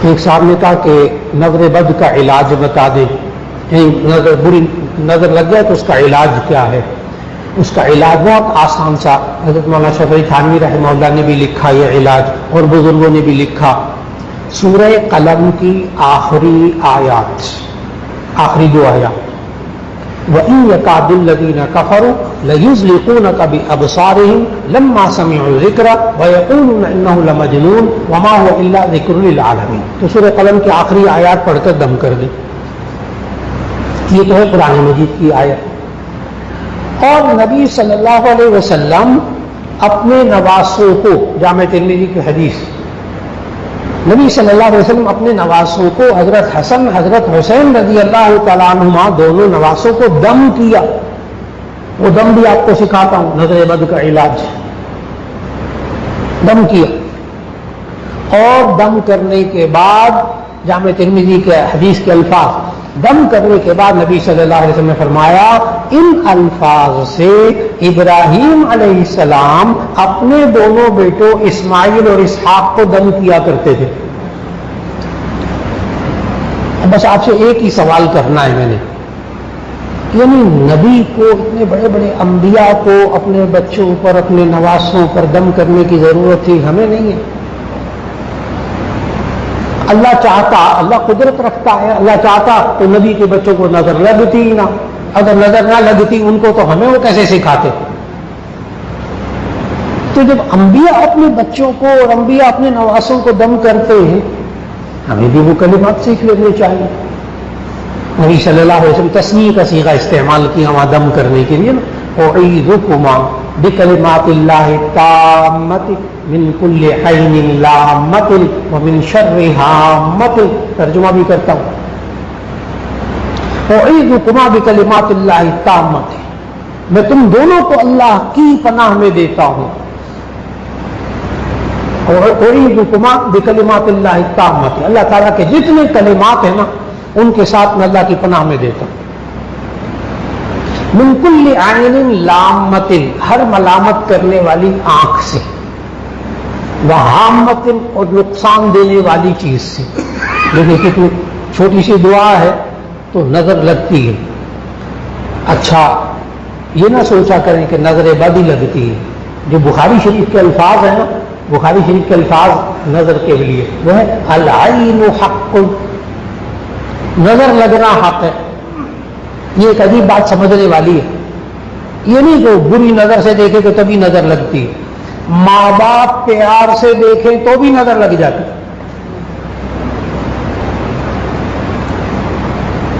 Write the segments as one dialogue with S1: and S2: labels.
S1: ایک صاحب نے کہا کہ نظر بد کا علاج بتا دیں، نظر بری نظر لگ جائے تو اس کا علاج کیا ہے؟ اس کا علاج بہت آسان سا، حضرت مولانا اشرف علی تھانوی رحمہ اللہ نے بھی لکھا یہ علاج، اور بزرگوں نے بھی لکھا۔ سورہ قلم کی آخری آیات، آخری دو آیات، وَإِن يَكَادُ الَّذِينَ كَفَرُوا لَيُزْلِقُونَكَ بِأَبْصَارِهِمْ لَمَّا سَمِعُوا الذِّكْرَ وَيَقُولُونَ إِنَّهُ لَمَجْنُونٌ وَمَا هُوَ إِلَّا ذِكْرٌ لِلْعَالَمِينَ۔ تو سورہ قلم کی آخری آیات پڑھ کر دم کر دیں، یہ تو ہے قرآن مجید کی آیت۔ اور نبی صلی اللہ علیہ وسلم اپنے نواسوں کو، جامع ترمذی کی حدیث، نبی صلی اللہ علیہ وسلم اپنے نواسوں کو، حضرت حسن حضرت حسین رضی اللہ تعالیٰ عنہما دونوں نواسوں کو دم کیا۔ وہ دم بھی آپ کو سکھاتا ہوں، نظر بد کا علاج، دم کیا۔ اور دم کرنے کے بعد جامع ترمذی کے حدیث کے الفاظ، دم کرنے کے بعد نبی صلی اللہ علیہ وسلم نے فرمایا ان الفاظ سے ابراہیم علیہ السلام اپنے دونوں بیٹوں اسماعیل اور اسحاق کو دم کیا کرتے تھے۔ بس آپ سے ایک ہی سوال کرنا ہے میں نے، یعنی نبی کو، اتنے بڑے بڑے انبیاء کو اپنے بچوں پر، اپنے نواسوں پر دم کرنے کی ضرورت تھی، ہمیں نہیں ہے؟ اللہ چاہتا، اللہ قدرت رکھتا ہے، اللہ چاہتا تو نبی کے بچوں کو نظر لگتی نہ، اگر نظر نہ لگتی ان کو تو ہمیں وہ کیسے سکھاتے؟ تو جب انبیاء اپنے بچوں کو اور انبیاء اپنے نواسوں کو دم کرتے ہیں، ہمیں بھی وہ کلمات سیکھ لینے چاہیے۔ نبی صلی اللہ علیہ وسلم تسمیہ کا صیغہ استعمال کیا وہاں دم کرنے کے لیے، اعیذکما بکلمات اللہ التامۃ من کل عین لامۃ ومن شر ہامۃ، ترجمہ بھی کرتا ہوں، اعیذکما بکلمات اللہ التامۃ، میں تم دونوں کو اللہ کی پناہ میں دیتا ہوں، اور اعیذکما بکلمات اللہ التامۃ، اللہ تعالیٰ کے جتنے کلمات ہیں نا ان کے ساتھ میں اللہ کی پناہ میں دیتا ہوں۔ من کل عین لامۃ، ہر ملامت کرنے والی آنکھ سے، وہامۃ، اور نقصان دینے والی چیز سے۔ لیکن کتنی چھوٹی سی دعا ہے تو نظر لگتی ہے۔ اچھا یہ نہ سوچا کریں کہ نظر بد ہی لگتی ہے۔ جو بخاری شریف کے الفاظ ہیں نا، بخاری شریف کے الفاظ نظر کے لیے وہ ہے العین حق، نظر لگنا حق ہے۔ یہ ایک عجیب بات سمجھنے والی ہے، یہ نہیں کہ بری نظر سے دیکھے تو تبھی نظر لگتی ہے، ماں باپ پیار سے دیکھیں تو بھی نظر لگ جاتی۔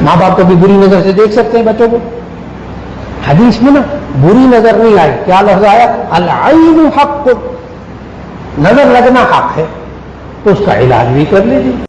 S1: ماں باپ کو بھی بری نظر سے دیکھ سکتے ہیں بچوں کو۔ حدیث میں نا بری نظر نہیں آئی، کیا لفظ آیا؟ العین حق، نظر لگنا حق ہے، تو اس کا علاج بھی کر لیجیے۔